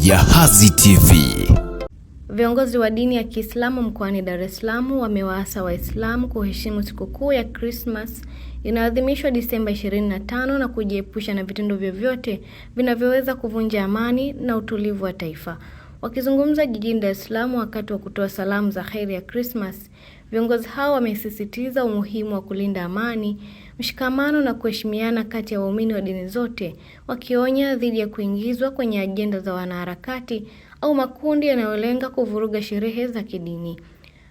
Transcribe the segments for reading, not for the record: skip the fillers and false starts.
Jahazi TV. Viongozi wa dini ya Kiislamu mkoani Dar es Salaam wamewaasa Waislamu kuheshimu sikukuu ya Christmas inayoadhimishwa Disemba 25 na kujiepusha na vitendo vyovyote vinavyoweza kuvunja amani na utulivu wa taifa. Wakizungumza jijini Dar es Salaam wakati wa kutoa salamu za kheri ya Christmas, viongozi hao wamesisitiza umuhimu wa kulinda amani, mshikamano na kuheshimiana kati ya waumini wa dini zote, wakionya dhidi ya kuingizwa kwenye ajenda za wanaharakati au makundi yanayolenga kuvuruga sherehe za kidini.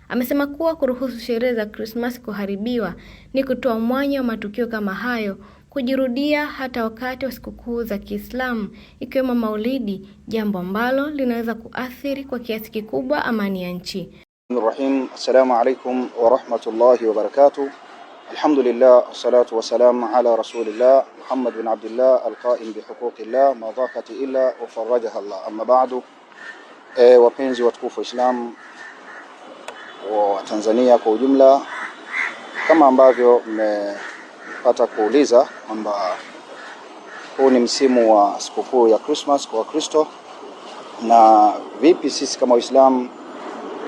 Amesema kuwa kuruhusu sherehe za Christmas kuharibiwa ni kutoa mwanya wa matukio kama hayo kujirudia hata wakati wa sikukuu za Kiislamu ikiwemo Maulidi, jambo ambalo linaweza kuathiri kwa kiasi kikubwa amani ya nchi. Bismillahirrahmanirrahim. Assalamu alaikum wa rahmatullahi wa barakatuh. Alhamdulillah, salatu wa salam ala rasulillah Muhammad bin Abdullah alqaim bihuquqillah ma dhaqat illa wa farajaha Allah. Amma ba'du. Wapenzi watukufu Islam wa Tanzania kwa ujumla, kama ambavyo mmepata kuuliza kwamba huu ni msimu wa sikukuu ya Christmas kwa Wakristo, na vipi sisi kama Waislamu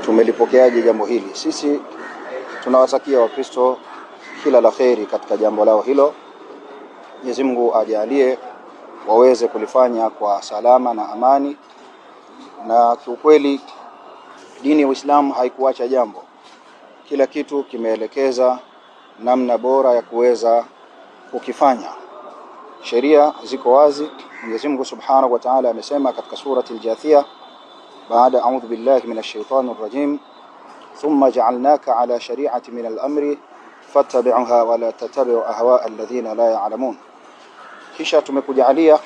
tumelipokeaje jambo hili? Sisi tunawatakia Wakristo kila la kheri katika jambo lao hilo. Mwenyezi Mungu ajalie waweze kulifanya kwa salama na amani, na kiukweli dini ya Uislamu haikuacha jambo. Kila kitu kimeelekeza namna bora ya kuweza kukifanya. Sheria ziko wazi. Mwenyezi Mungu Subhanahu wa Ta'ala amesema katika surati Al-Jathiyah baada a'udhu billahi minash shaitanir rajim, thumma ja'alnaka ala shari'ati min al-amri fattabi'uha wa la tattabi'u ahwa'a alladhina la ya'lamun. Kisha tumekujalia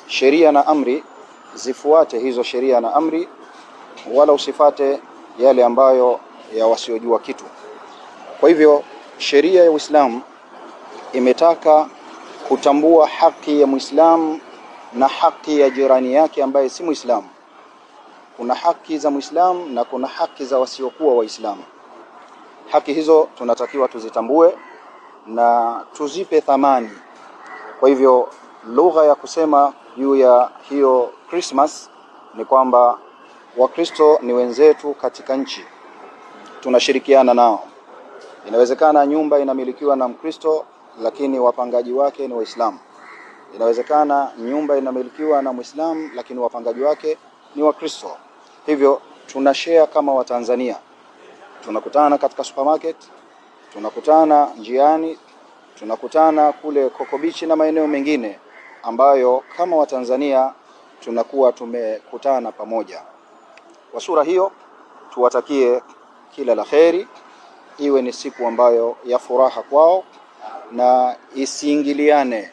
sheria na amri, zifuate hizo sheria na amri, wala usifate yale ambayo ya wasiojua kitu. Kwa hivyo sheria ya Uislamu imetaka kutambua haki ya Muislamu na haki ya jirani yake ambaye si Muislamu. Kuna haki za Muislamu na kuna haki za wasiokuwa Waislamu. Haki hizo tunatakiwa tuzitambue na tuzipe thamani. Kwa hivyo lugha ya kusema juu ya hiyo Christmas ni kwamba Wakristo ni wenzetu katika nchi, tunashirikiana nao. Inawezekana nyumba inamilikiwa na Mkristo lakini wapangaji wake ni Waislamu. Inawezekana nyumba inamilikiwa na Muislamu lakini wapangaji wake ni Wakristo. Hivyo tunashare kama Watanzania. Tunakutana katika supermarket, tunakutana njiani, tunakutana kule Coco Beach na maeneo mengine ambayo kama Watanzania tunakuwa tumekutana pamoja. Kwa sura hiyo tuwatakie kila la kheri, iwe ni siku ambayo ya furaha kwao na isiingiliane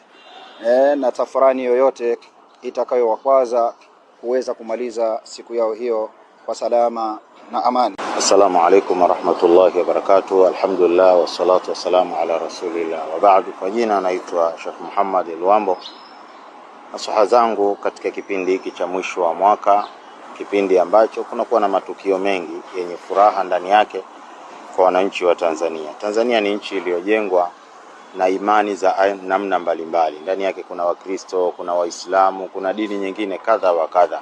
na tafrani yoyote itakayowakwaza kuweza kumaliza siku yao hiyo kwa salama na amani. Assalamu alaikum wa rahmatullahi wa barakatuh. Alhamdulillah wa salatu wa salamu ala rasulillah wa ba'du. Kwa jina naitwa Sheikh Muhammad Luambo. Nasaha zangu katika kipindi hiki cha mwisho wa mwaka, kipindi ambacho kunakuwa na matukio mengi yenye furaha ndani yake kwa wananchi wa Tanzania. Tanzania ni nchi iliyojengwa na imani za namna mbalimbali. Ndani yake kuna Wakristo, kuna Waislamu, kuna dini nyingine kadha wa kadha.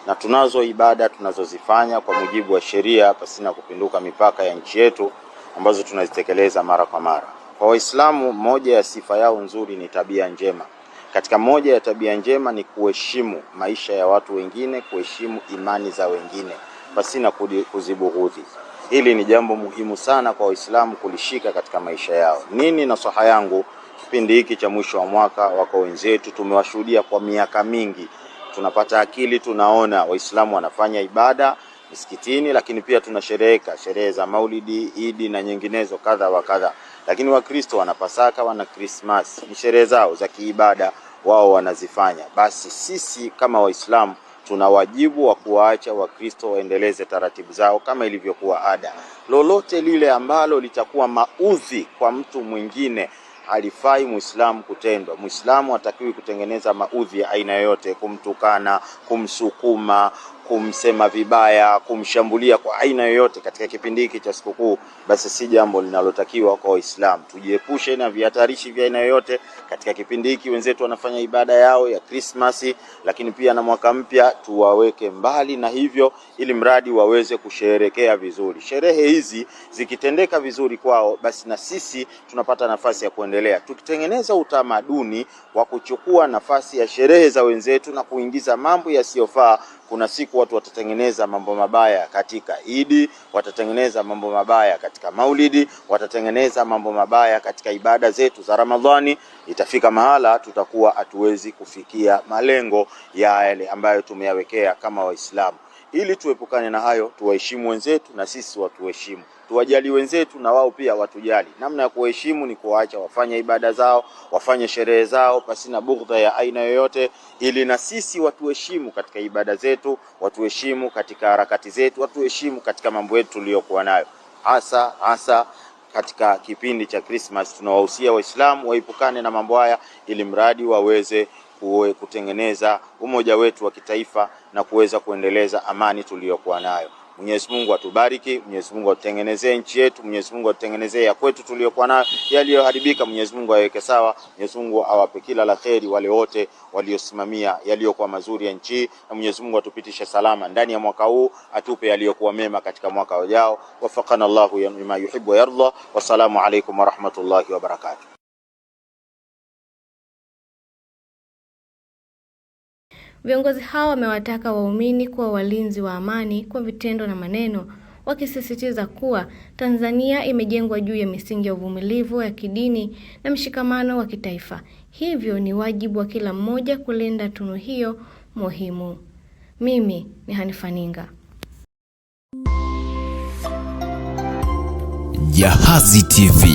Na tunazo ibada tunazozifanya kwa mujibu wa sheria pasina kupinduka mipaka ya nchi yetu ambazo tunazitekeleza mara kwa mara. Kwa Waislamu, moja ya sifa yao nzuri ni tabia njema. Katika moja ya tabia njema ni kuheshimu maisha ya watu wengine, kuheshimu imani za wengine pasina kuzibughudhi. Hili ni jambo muhimu sana kwa Waislamu kulishika katika maisha yao. Nini nasaha yangu kipindi hiki cha mwisho wa mwaka? Wako wenzetu tumewashuhudia kwa miaka mingi. Tunapata akili, tunaona Waislamu wanafanya ibada misikitini, lakini pia tunashereheka sherehe za Maulidi, Idi na nyinginezo kadha wa kadha. Lakini Wakristo wana Pasaka, wana Christmas, ni sherehe zao za kiibada wao wanazifanya. Basi sisi kama Waislamu tuna wajibu wa kuwaacha Wakristo waendeleze taratibu zao kama ilivyokuwa ada. Lolote lile ambalo litakuwa maudhi kwa mtu mwingine halifai Muislamu kutendwa. Muislamu hatakiwi kutengeneza maudhi ya aina yoyote, kumtukana, kumsukuma, kumsema vibaya, kumshambulia kwa aina yoyote katika kipindi hiki cha sikukuu, basi si jambo linalotakiwa kwa Waislamu. Tujiepushe na vihatarishi vya aina yoyote katika kipindi hiki. Wenzetu wanafanya ibada yao ya Krismasi, lakini pia na mwaka mpya, tuwaweke mbali na hivyo, ili mradi waweze kusherehekea vizuri. Sherehe hizi zikitendeka vizuri kwao, basi na sisi tunapata nafasi ya kuendelea. Tukitengeneza utamaduni wa kuchukua nafasi ya sherehe za wenzetu na kuingiza mambo yasiyofaa, kuna siku watu watatengeneza mambo mabaya katika Idi, watatengeneza mambo mabaya katika Maulidi, watatengeneza mambo mabaya katika ibada zetu za Ramadhani. Itafika mahala tutakuwa hatuwezi kufikia malengo yale ambayo tumeyawekea kama Waislamu. Ili tuepukane na hayo, tuwaheshimu wenzetu na sisi watuheshimu. Tuwajali wenzetu na wao pia watujali. Namna ya kuheshimu ni kuacha wafanye ibada zao, wafanye sherehe zao pasina bughdha ya aina yoyote, ili na sisi watuheshimu katika ibada zetu, watuheshimu katika harakati zetu, watuheshimu katika mambo yetu tuliyokuwa nayo. Hasa katika kipindi cha Christmas tunawahusia Waislamu waepukane na mambo haya, ili mradi waweze kutengeneza umoja wetu wa kitaifa na kuweza kuendeleza amani tuliyokuwa nayo. Mwenyezi Mungu atubariki, Mwenyezi Mungu atutengenezee nchi yetu, Mwenyezi Mungu atutengenezee ya kwetu tuliyokuwa nayo, yaliyoharibika Mwenyezi Mungu aweke sawa. Mwenyezi Mungu awape kila la kheri wale wote waliosimamia yaliyokuwa mazuri ya nchi, na Mwenyezi Mungu atupitishe salama ndani ya mwaka huu, atupe yaliyokuwa mema katika mwaka ujao. Wafaqana Allahu lima yuhibbu wa yarda. Wassalamu alaykum wa rahmatullahi wa barakatuh. Viongozi hao wamewataka waumini kuwa walinzi wa amani kwa vitendo na maneno, wakisisitiza kuwa Tanzania imejengwa juu ya misingi ya uvumilivu ya kidini na mshikamano wa kitaifa. Hivyo ni wajibu wa kila mmoja kulinda tunu hiyo muhimu. Mimi ni Hanifa Ninga. Jahazi TV.